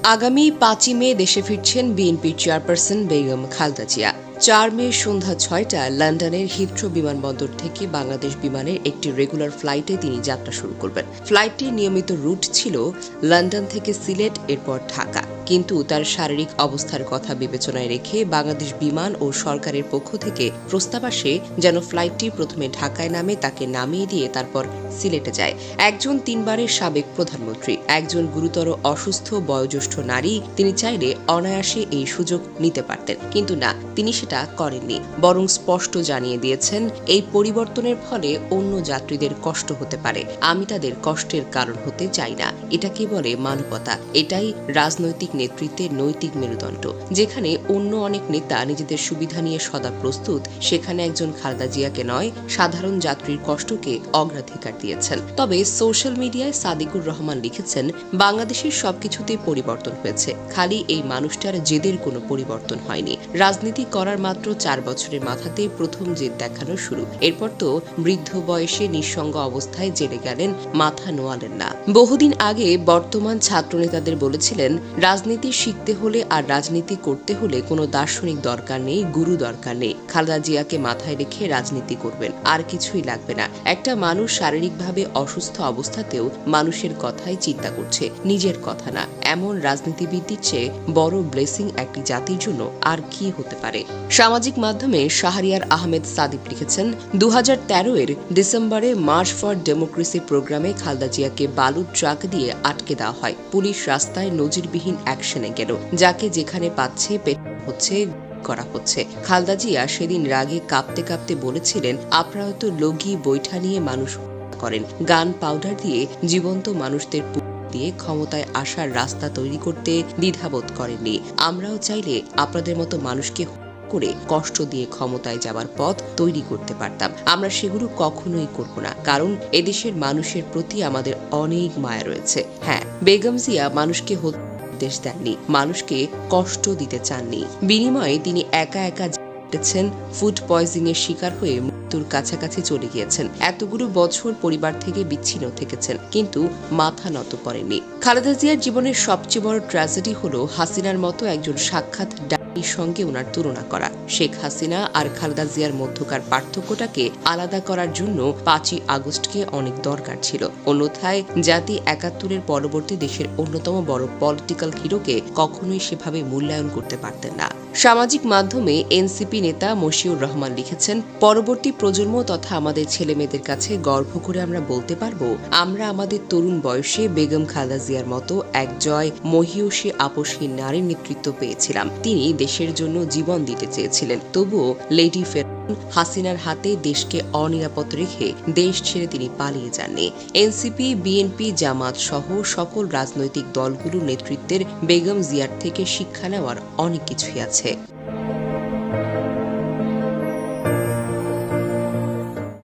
আগামী ৫ই মে দেশে ফিরছেন বিএনপির চেয়ারপারসন বেগম খালেদা জিয়া। ৪ মে সন্ধ্যা ৬টায় লন্ডনের হিথ্রো বিমানবন্দর থেকে বাংলাদেশ বিমানের একটি রেগুলার ফ্লাইটে তিনি যাত্রা শুরু করবেন। ফ্লাইটটির নিয়মিত রুট ছিল লন্ডন থেকে সিলেট, এরপর ঢাকা। কিন্তু তার শারীরিক অবস্থার কথা বিবেচনায় রেখে বাংলাদেশ বিমান ও সরকারের পক্ষ থেকে প্রস্তাব আসে যেন ফ্লাইটটি প্রথমে ঢাকায় নামে, তাকে নামিয়ে দিয়ে তারপর সিলেটে যায়। একজন ৩ বারের সাবেক প্রধানমন্ত্রী, একজন গুরুতর অসুস্থ বয়োজ্যেষ্ঠ নারী, তিনি চাইলে অনায়াসে এই সুযোগ নিতে পারতেন, কিন্তু না, তিনি সেটা করেননি। বরং স্পষ্ট জানিয়ে দিয়েছেন, এই পরিবর্তনের ফলে অন্য যাত্রীদের কষ্ট হতে পারে, আমি তাদের কষ্টের কারণ হতে চাই না। এটাকে বলে মানবতা। এটাই রাজনৈতিক নেতৃত্বের নৈতিক মেরুদণ্ড। যেখানে অন্য অনেক নেতা নিজেদের সুবিধা নিয়ে সদা প্রস্তুত, সেখানে একজন খালেদা জিয়াকে নয়, সাধারণ যাত্রীর কষ্টকে অগ্রাধিকার দিয়েছেন। তবে সোশ্যাল মিডিয়ায় সাদিকুর রহমান লিখেছেন, বাংলাদেশের সবকিছুতেই পরিবর্তন হয়েছে, খালি এই মানুষটার জেদের কোনো পরিবর্তন হয়নি। রাজনীতি করার মাত্র ৪ বছরের মাথাতে প্রথম জেদ দেখানো শুরু। এরপর তো বৃদ্ধ বয়সে নিঃসঙ্গ অবস্থায় জেলে গেলেন, মাথা নোয়ালেন না। বহুদিন আগে বর্তমান ছাত্রনেতাদের বলেছিলেন, রাজনীতি শিখতে হলে আর রাজনীতি করতে হলে কোনো দার্শনিক দরকার নেই, গুরু দরকার নেই। খালেদা জিয়াকে মাথায় রেখে রাজনীতি করবেন, আর কিছুই লাগবে না। একটা মানুষ শারীরিকভাবে অসুস্থ অবস্থাতেও মানুষের কথাই চিন্তা করছে, নিজের কথা না। এমন রাজনীতিবিদদের চেয়ে বড় ব্লেসিং একটি জাতির জন্য আর কি হতে পারে। সামাজিক মাধ্যমে শাহরিয়ার আহমেদ সাদিক লিখেছেন, ২০১৩-এর ডিসেম্বরে মার্চ ফর ডেমোক্রেসি প্রোগ্রামে খালেদা জিয়াকে বালুর ট্রাক দিয়ে আটকে দেওয়া হয়। পুলিশ রাস্তায় নজিরবিহীন অ্যাকশনে গেল, যাকে যেখানে পাচ্ছে হচ্ছে করা হচ্ছে। খালেদা জিয়া সেদিন রাগে কাঁপতে কাঁপতে বলেছিলেন, আপনারা তো লগি বৈঠা নিয়ে মানুষ করেন, গান পাউডার দিয়ে জীবন্ত মানুষদের দিয়ে ক্ষমতায় আসার রাস্তা তৈরি করতে দ্বিধাবোধ করেননি। আমরাও চাইলে আপনাদের মতো মানুষকে করে কষ্ট দিয়ে ক্ষমতায় যাওয়ার পথ তৈরি করতে পারতাম। আমরা সেগুলো কখনোই করব না, কারণ এদেশের মানুষের প্রতি আমাদের অনেক মায়া রয়েছে। হ্যাঁ, বেগম জিয়া মানুষকে দেশ দেননি, মানুষকে কষ্ট দিতে চাননি। বিনিময়ে তিনি একা একা ফুড পয়জনিং এর শিকার হয়ে মৃত্যুর কাছাকাছি চলে গিয়েছেন। এতগুলো বছর পরিবার থেকে বিচ্ছিন্ন থেকেছেন, কিন্তু মাথা নত করেননি। খালেদা জিয়ার জীবনের সবচেয়ে বড় ট্র্যাজেডি হলো হাসিনার মতো একজন সাক্ষাৎ ডাইনির সঙ্গে ওনার তুলনা করা। শেখ হাসিনা আর খালেদা জিয়ার মধ্যকার পার্থক্যটাকে আলাদা করার জন্য ৫ই আগস্টকে অনেক দরকার ছিল। অন্যথায় জাতি ৭১-এর পরবর্তী দেশের অন্যতম বড় পলিটিক্যাল হিরোকে কখনোই সেভাবে মূল্যায়ন করতে পারতেন না। সামাজিক মাধ্যমে এনসিপি নেতা মশিউর রহমান লিখেছেন, পরবর্তী প্রজন্ম তথা আমাদের ছেলেমেয়েদের কাছে গর্ব করে আমরা বলতে পারবো, আমরা আমাদের তরুণ বয়সে বেগম খালেদা জিয়ার মতো এক জয় মহীয়সী আপসহীন নারীর নেতৃত্ব পেয়েছিলাম। তিনি দেশের জন্য জীবন দিতে চেয়েছিলেন, তবুও লেডি হাসিনার হাতে দেশকে অনিরাপদ রেখে দেশ ছেড়ে তিনি পালিয়ে যাননি। এনসিপি, বিএনপি, জামাত সহ সকল রাজনৈতিক দলগুলোর নেতৃত্বের বেগম জিয়ার থেকে শিক্ষা নেওয়ার অনেক কিছুই আছে।